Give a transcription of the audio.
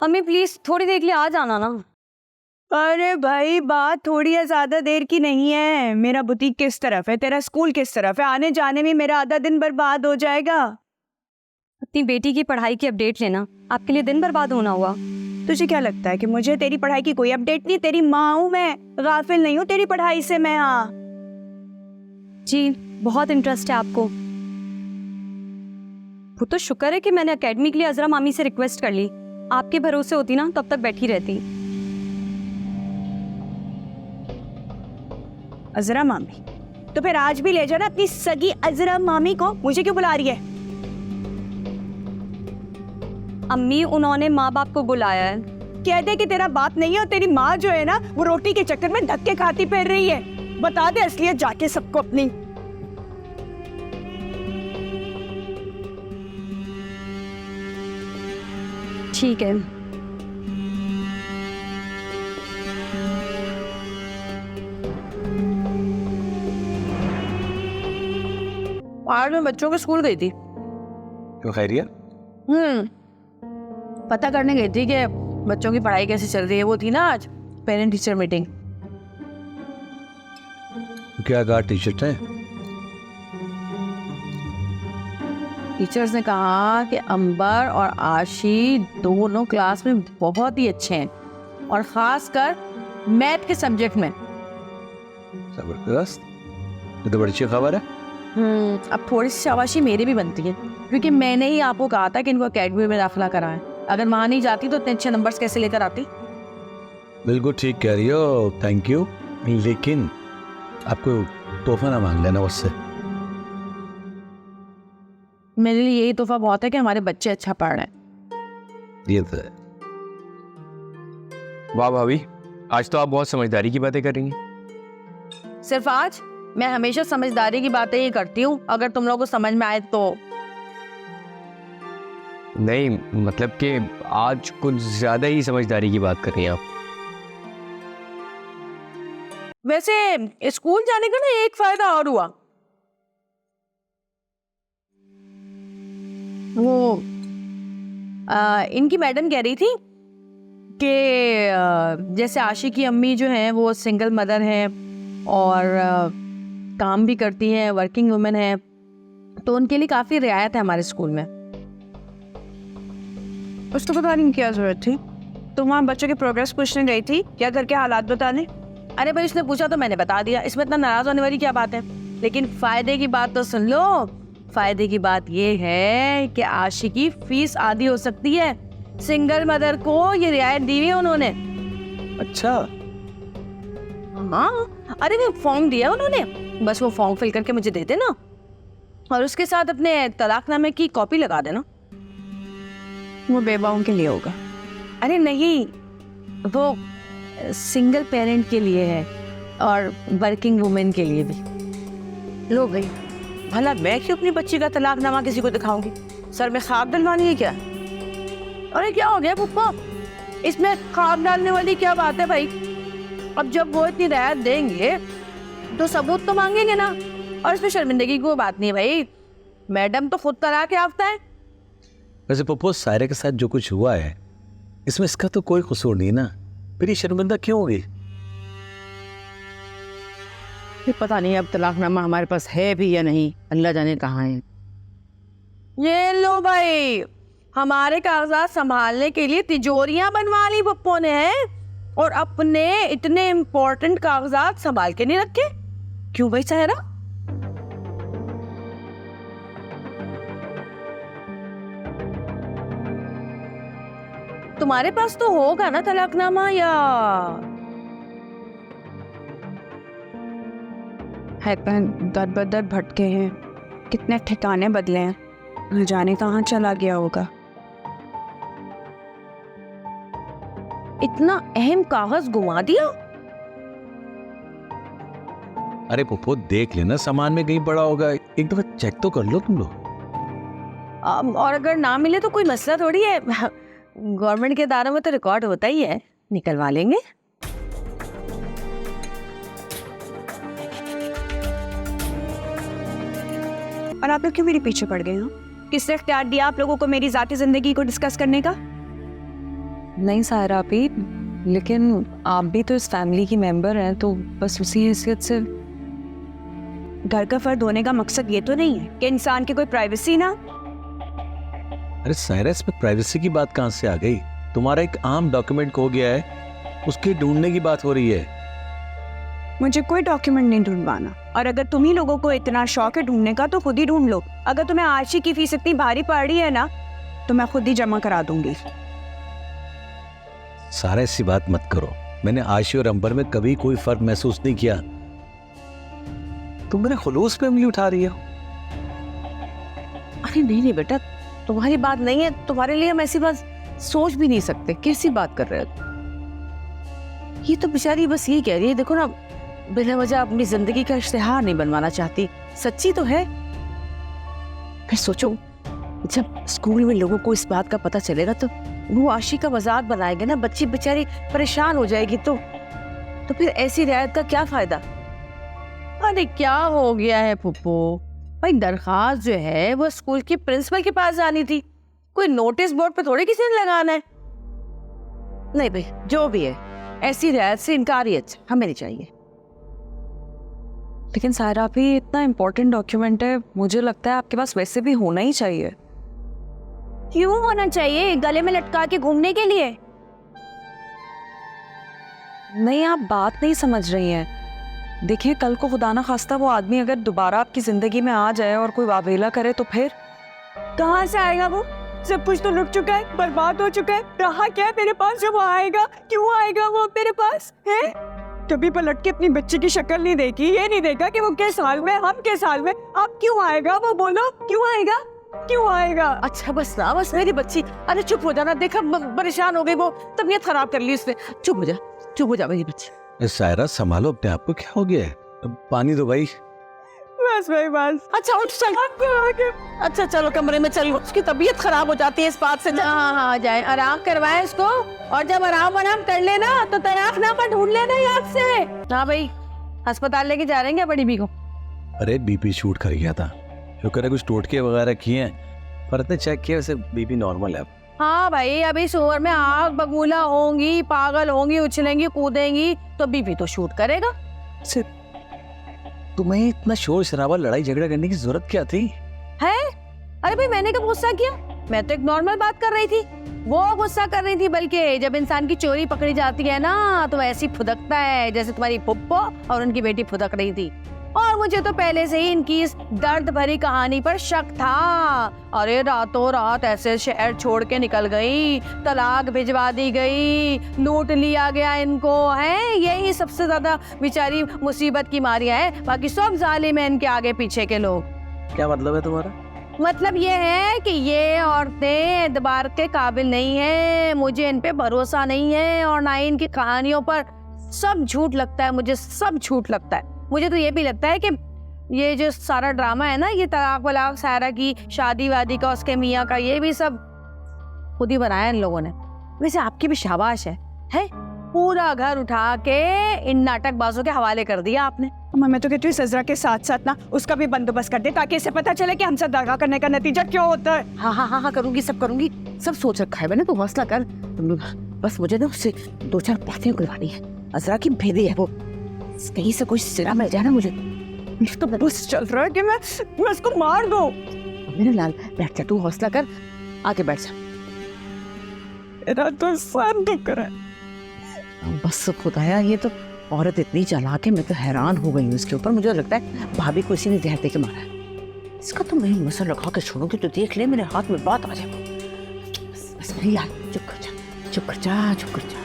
अम्मी प्लीज थोड़ी देर के लिए आ जाना ना। अरे भाई बात थोड़ी या ज्यादा देर की नहीं है। मेरा बुटीक किस तरफ है, तेरा स्कूल किस तरफ है, आने जाने में मेरा आधा दिन बर्बाद हो जाएगा। अपनी बेटी की पढ़ाई की अपडेट लेना आपके लिए दिन बर्बाद होना हुआ। तुझे क्या लगता है कि मुझे तेरी पढ़ाई की कोई अपडेट नहीं? तेरी माँ हूँ मैं, गाफिल नहीं हूँ तेरी पढ़ाई से मैं। हाँ जी, बहुत इंटरेस्ट है आपको। वो तो शुक्र है कि मैंने एकेडमी के लिए अजरा मामी से रिक्वेस्ट कर ली। आपके भरोसे होती ना तब तक बैठी रहती। अजरा मामी? तो फिर आज भी ले जाना अपनी सगी अजरा मामी को। मुझे क्यों बुला रही है? अम्मी उन्होंने माँ बाप को बुलाया है। कह दे कि तेरा बाप नहीं है और तेरी माँ जो है ना वो रोटी के चक्कर में धक्के खाती फिर रही है। बता दे असलियत जाके सबको अपनी। ठीक है। आज मैं बच्चों के स्कूल गई थी। क्यों खैरियत? पता करने गई थी कि बच्चों की पढ़ाई कैसे चल रही है। वो थी ना आज पेरेंट टीचर मीटिंग। क्या कहा टीचर ने? टीचर्स ने कहा कि अंबर और आशी दोनों क्लास में बहुत ही अच्छे हैं और खासकर मैथ के सब्जेक्ट में। जबरदस्त, ये तो बड़ी अच्छी खबर है। अब थोड़ी सी शाबाशी मेरी भी बनती है क्योंकि मैंने ही आपको कहा था कि इनको एकेडमी में दाखिला कराएं। अगर वहाँ नहीं जाती तो इतने अच्छे नंबर्स कैसे लेकर आती। बिल्कुल ठीक कह रही हो, थैंक यू। लेकिन आपको तोहफा ना मांग लेना उससे। मेरे लिए यही तोहफा बहुत है कि हमारे बच्चे अच्छा पढ़ रहे हैं। ये तो है। वाह भाभी, आज तो आप बहुत समझदारी की बातें करेंगी। सिर्फ आज? मैं हमेशा समझदारी की बातें ही करती हूँ, अगर तुम लोगों को समझ में आए तो। नहीं मतलब कि आज कुछ ज्यादा ही समझदारी की बात कर रही हैं आप। वैसे स्कूल जाने का ना एक फायदा और हुआ। वो इनकी मैडम कह रही थी कि जैसे आशी की अम्मी जो हैं वो सिंगल मदर हैं और काम भी करती हैं, वर्किंग वुमेन है, तो उनके लिए काफ़ी रियायत है हमारे स्कूल में। उसको पता नहीं क्या जरूरत थी। तुम वहाँ बच्चों की प्रोग्रेस पूछने गई थी क्या, घर के हालात बताने? अरे भाई उसने पूछा तो मैंने बता दिया, इसमें इतना नाराज होने वाली क्या बात है। लेकिन फायदे की बात तो सुन लो। फायदे की बात ये है कि आशी की फीस आधी हो सकती है। सिंगल मदर को ये रियायत दी हुई है उन्होंने। अच्छा। हाँ, अरे वो फॉर्म दिया उन्होंने, बस वो फॉर्म फिल करके मुझे दे देना और उसके साथ अपने तलाकनामे की कॉपी लगा देना। वो बेवाओं के लिए होगा। अरे नहीं, वो सिंगल पेरेंट के लिए है और वर्किंग वुमेन के लिए भी। लो भाई, भला मैं क्यों अपनी बच्ची का तलाकनामा किसी को दिखाऊंगी? सर में खाब डलवानी है क्या? अरे क्या हो गया पुप्पा, इसमें खाब डालने वाली क्या बात है भाई? अब जब वो इतनी रियायत देंगे तो सबूत तो मांगेंगे ना, और इसमें शर्मिंदगी की कोई बात नहीं है भाई। मैडम तो खुद तलाक याफ्ता है। वैसे पप्पू, सायरा के साथ जो कुछ हुआ है इसमें इसका तो कोई कसूर नहीं ना, फिर ये शर्मिंदा क्यों होगी? पता नहीं अब तलाकनामा हमारे पास है भी या नहीं, अल्लाह जाने कहाँ है। ये लो भाई, हमारे कागजात संभालने के लिए तिजोरियां बनवा ली पप्पो ने हैं, और अपने इतने इम्पोर्टेंट कागजात संभाल के नहीं रखे। क्यों भाई सायरा? तुम्हारे पास तो होगा ना तलाकनामा, या है दर बदर भटके हैं, कितने ठिकाने बदले हैं, न जाने कहाँ चला गया होगा। इतना अहम कागज गुमा दिया? अरे पप्पू, देख लेना सामान में कहीं पड़ा होगा, एक दफा चेक तो कर लो तुम लोग। और अगर ना मिले तो कोई मसला थोड़ी है, गवर्नमेंट के इदारों में तो रिकॉर्ड होता ही है, निकलवा लेंगे। और आप लोग क्यों मेरे पीछे पड़ गए हो? किसने इख्तियार दिया आप लोगों को मेरी जाती जिंदगी को डिस्कस करने का? नहीं सायरा भी, लेकिन आप भी तो इस फैमिली की मेंबर हैं, तो बस उसी हैसियत से। घर का फर्द होने का मकसद ये तो नहीं है कि इंसान की कोई प्राइवेसी ना। अरे सायरा, इसमें प्राइवेसी की बात कहाँ से आ गई? तुम्हारा एक आम डॉक्यूमेंट खो गया है, उसके ढूंढने की बात हो रही है। मुझे कोई डॉक्यूमेंट नहीं ढूंढवाना, और अगर तुम ही लोगों को इतना शौक है ढूंढने का तो खुद ही ढूंढ लो। अगर तुम्हें आशी की फीस इतनी भारी पड़ रही है ना तो मैं खुद ही जमा करा दूंगी। सारा ऐसी बात मत करो, मैंने आशी और अंबर में कभी कोई फर्क महसूस नहीं किया। तुम मेरे खुलूस पे उंगली उठा रही हो। अरे नहीं नहीं बेटा, तुम्हारी बात नहीं है, तुम्हारे लिए हम ऐसी बात सोच भी नहीं सकते। कैसी बात कर रहे हो? ये तो बेचारी बस ये कह रही है, देखो ना, बिना वजह अपनी जिंदगी का इश्तिहार नहीं बनवाना चाहती। सच्ची तो है। फिर सोचो, जब स्कूल में लोगों को इस बात का पता चलेगा तो वो आशी का मजाक बनाएंगे ना, बच्ची बेचारी परेशान हो जाएगी। तो फिर ऐसी रियायत का क्या फायदा? अरे क्या हो गया है पुप्पो भाई, दरखास्त जो है वो स्कूल की प्रिंसिपल के पास जानी थी, कोई नोटिस बोर्ड पे थोड़ी किसी ने लगाना है। नहीं भाई, जो भी है, ऐसी रियायत से इनकार ही अच्छा, हमें नहीं चाहिए। लेकिन सायरा भी इतना इम्पोर्टेंट डॉक्यूमेंट है, मुझे लगता है आपके पास वैसे भी होना ही चाहिए। क्यों होना चाहिए? गले में लटका के घूमने के लिए? नहीं, आप बात नहीं समझ रही हैं। देखिए, कल को खुदा ना खास्ता वो आदमी अगर दोबारा आपकी जिंदगी में आ जाए और कोई वावेला करे तो फिर कहाँ से आएगा वो? सब कुछ तो लुट चुका है, बर्बाद हो चुका है। रहा क्या है मेरे पास जो वो आएगा? क्यों आएगा वो मेरे पास है? कभी पलट के अपनी बच्ची की शक्ल नहीं देखी, ये नहीं देखा कि वो किस हाल में, हम किस हाल में। अब क्यों आएगा वो? बोलो, क्यों आएगा? क्यों आएगा? अच्छा बस ना, बस मेरी बच्ची। अरे चुप हो जाना, देखा परेशान हो गई वो, तबीयत खराब कर ली उसने। चुप हो जा, चुप हो जा मेरी बच्ची। सायरा, संभालो अपने आप को, क्या हो गया है? पानी दो भाई। बस भाई बस। अच्छा उठ चल, अच्छा चलो कमरे में चलो, उसकी तबीयत खराब हो जाती है इस बात से। हाँ जाए, आराम करवाए इसको, और जब आराम कर लेना तो तनाखनामा ढूंढ लेना याद से। हाँ भाई, अस्पताल लेके जा रहे हैं क्या बड़ी बी को? अरे बीपी शूट कर गया था, शुक्र है कुछ टोटके वगैरह किए हैं, पर इतने चेक किया, वैसे बीपी नॉर्मल है। हाँ भाई, अभी शोर में आग बबूला होंगी, पागल होंगी, उछलेंगी कूदेंगी तो बीपी तो शूट करेगा। तुम्हें इतना शोर शराबा, लड़ाई झगड़ा करने की जरूरत क्या थी? है? अरे भाई, मैंने कब गुस्सा किया? मैं तो एक नॉर्मल बात कर रही थी, वो गुस्सा कर रही थी। बल्कि जब इंसान की चोरी पकड़ी जाती है ना तो ऐसी फुदकता है जैसे तुम्हारी पुप्पो और उनकी बेटी फुदक रही थी। और मुझे तो पहले से ही इनकी इस दर्द भरी कहानी पर शक था। अरे रातों रात ऐसे शहर छोड़ के निकल गई, तलाक भिजवा दी गई, लूट लिया गया इनको, है यही सबसे ज्यादा बेचारी मुसीबत की मारियां है। बाकी सब जालिम है इनके आगे पीछे के लोग। क्या मतलब है तुम्हारा? मतलब ये है कि ये औरतें एतबार के काबिल नहीं है, मुझे इन पे भरोसा नहीं है, और ना ही इनकी कहानियों पर। सब झूठ लगता है मुझे, सब झूठ लगता है। मुझे तो ये भी लगता है कि ये जो सारा ड्रामा है ना, ये तलाक वलाक, सायरा की शादी वादी का, उसके मियाँ का, ये भी सब खुद ही बनाया इन लोगों ने। वैसे आपकी भी शाबाश है? पूरा घर उठा के इन नाटकबाजों के हवाले कर दिया आपने। मैं तो कहती हूँ सजरा के साथ साथ ना उसका भी बंदोबस्त कर दे, ताकि इसे पता चले कि हमसे दगा करने का नतीजा क्या होता है। हाँ करूंगी, सब करूंगी, सब सोच रखा है मैंने। तो हौसला कर, बस मुझे ना उससे 2-4 बातें करवानी है। अजरा की भेदी है वो, कहीं से कोई सिरा मिल जाए ना मुझे, तो बस चल रहा है कि मैं उसको मार दूं। मेरे लाल बैठ जा, तू हौसला कर, आके बैठ जा। मेरा तो सर दुख रहा है। बस खुदाया, ये तो औरत इतनी चालाक है, मैं तो हैरान हो गई हूँ इसके ऊपर। मुझे लगता है भाभी को इसी ने जहर दे के मारा है। इसका तो मैं मसल लगा के छोड़ूंगी तो देख ले मेरे हाथ में बात आ जाए। बस यार, चुप कर जा, चुप कर जा, चुप कर जा।